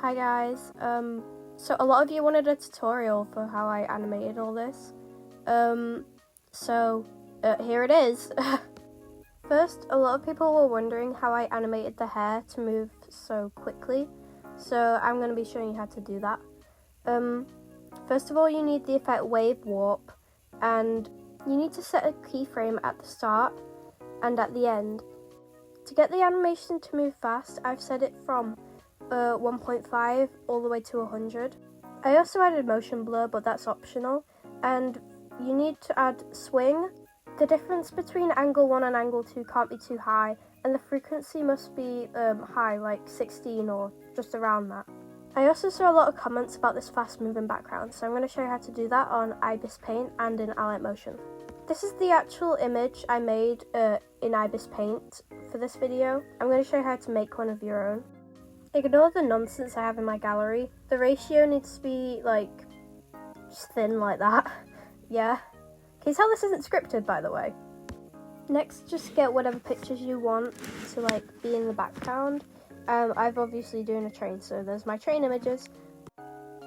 Hi guys, so a lot of you wanted a tutorial for how I animated all this, here it is. First, a lot of people were wondering how I animated the hair to move so quickly, so I'm going to be showing you how to do that. First of all, you need the effect Wave Warp, and you need to set a keyframe at the start and at the end. To get the animation to move fast, I've set it from 1.5 all the way to 100. I also added motion blur, but that's optional, and you need to add swing. The difference between angle 1 and angle 2 can't be too high, and the frequency must be high, like 16 or just around that. I also saw a lot of comments about this fast moving background, so I'm going to show you how to do that on Ibispaint and in Alight Motion. This is the actual image I made in Ibispaint for this video. I'm going to show you how to make one of your own. Ignore the nonsense I have in my gallery. The ratio needs to be like just thin like that. Yeah. Can you tell this isn't scripted, by the way? Next, just get whatever pictures you want to like be in the background. I've obviously doing a train, so there's my train images.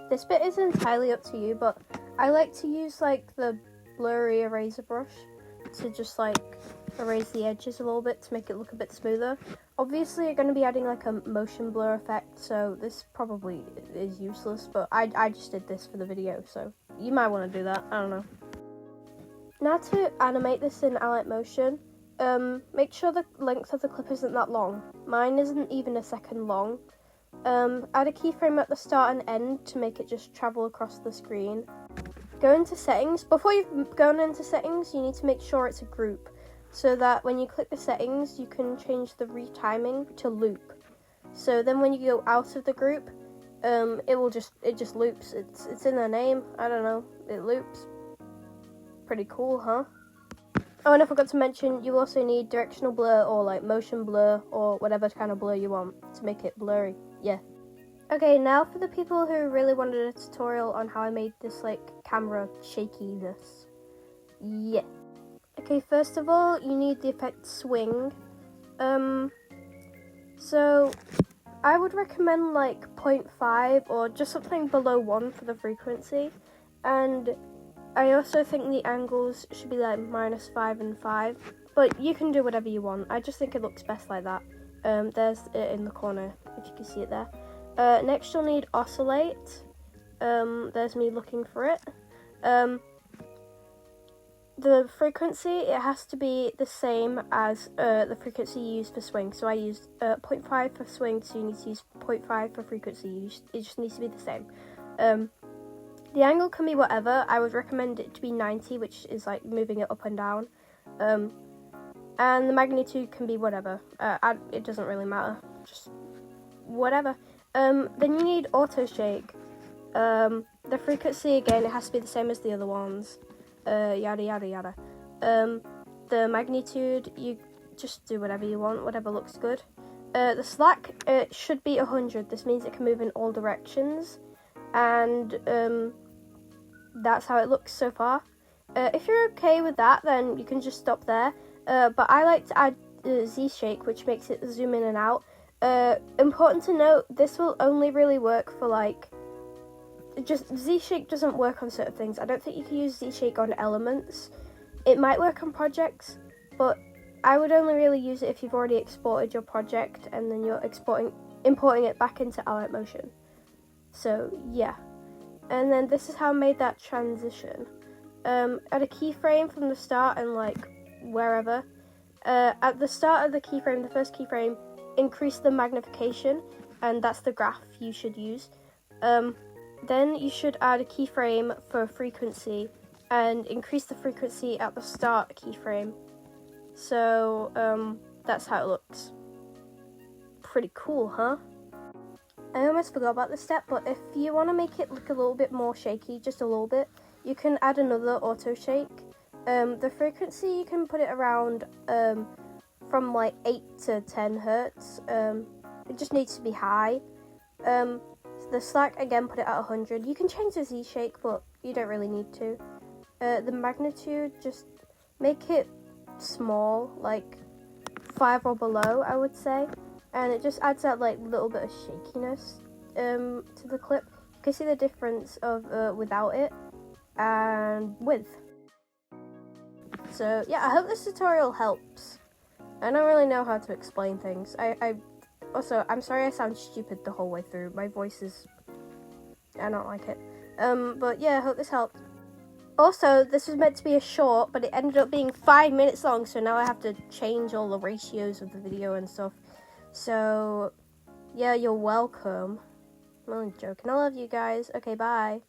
This bit is entirely up to you, but I like to use like the blurry eraser brush to just like erase the edges a little bit to make it look a bit smoother. Obviously you're going to be adding like a motion blur effect, so this probably is useless, but I just did this for the video, so you might want to do that, I don't know. Now to animate this in Alight Motion, make sure the length of the clip isn't that long. Mine isn't even a second long. Add a keyframe at the start and end to make it just travel across the screen. Go into settings. Before you've gone into settings, you need to make sure it's a group, so that when you click the settings, you can change the retiming to loop. So then when you go out of the group, it just loops. It's in the name. I don't know. It loops. Pretty cool, huh? Oh, and I forgot to mention, you also need directional blur or like motion blur or whatever kind of blur you want to make it blurry. Yeah. Okay, now for the people who really wanted a tutorial on how I made this like camera shakiness. Yeah. Okay, first of all, you need the effect swing. So I would recommend like 0.5 or just something below 1 for the frequency. And I also think the angles should be like -5 and 5. But you can do whatever you want. I just think it looks best like that. There's it in the corner, if you can see it there. Next you'll need oscillate. There's me looking for it. The frequency, it has to be the same as the frequency you use for swing. So I used 0.5 for swing, so you need to use 0.5 for frequency. It just needs to be the same. The angle can be whatever. I would recommend it to be 90, which is like moving it up and down. And the magnitude can be whatever. It doesn't really matter. Just whatever. Then you need auto shake. The frequency, again, it has to be the same as the other ones. Yada yada yada. The magnitude, you just do whatever you want, whatever looks good. The slack, it should be 100. This means it can move in all directions, and that's how it looks so far. If you're okay with that, then you can just stop there. But I like to add Z shake, which makes it zoom in and out. Important to note, this will only really work for like, just Z-shake doesn't work on certain things. I don't think you can use Z-shake on elements. It might work on projects, but I would only really use it if you've already exported your project and then you're importing it back into Alight Motion. So yeah, and then this is how I made that transition. Add a keyframe from the start and like wherever. At the start of the keyframe, the first keyframe, increase the magnification, and that's the graph you should use. Then you should add a keyframe for frequency and increase the frequency at the start keyframe. So that's how it looks. Pretty cool, huh? I almost forgot about this step, but if you want to make it look a little bit more shaky, just a little bit, you can add another auto shake. The frequency, you can put it around from like 8 to 10 hertz. It just needs to be high. The slack, again, put it at 100. You can change the Z shake, but you don't really need to. The magnitude, just make it small, like 5 or below, I would say. And it just adds that like little bit of shakiness. to the clip, you can see the difference of without it and with. So yeah, I hope this tutorial helps. I don't really know how to explain things. Also, I'm sorry I sound stupid the whole way through. My voice is, I don't like it. But yeah, I hope this helped. Also, this was meant to be a short, but it ended up being 5 minutes long, so now I have to change all the ratios of the video and stuff. So, yeah, you're welcome. I'm only joking. I love you guys. Okay, bye.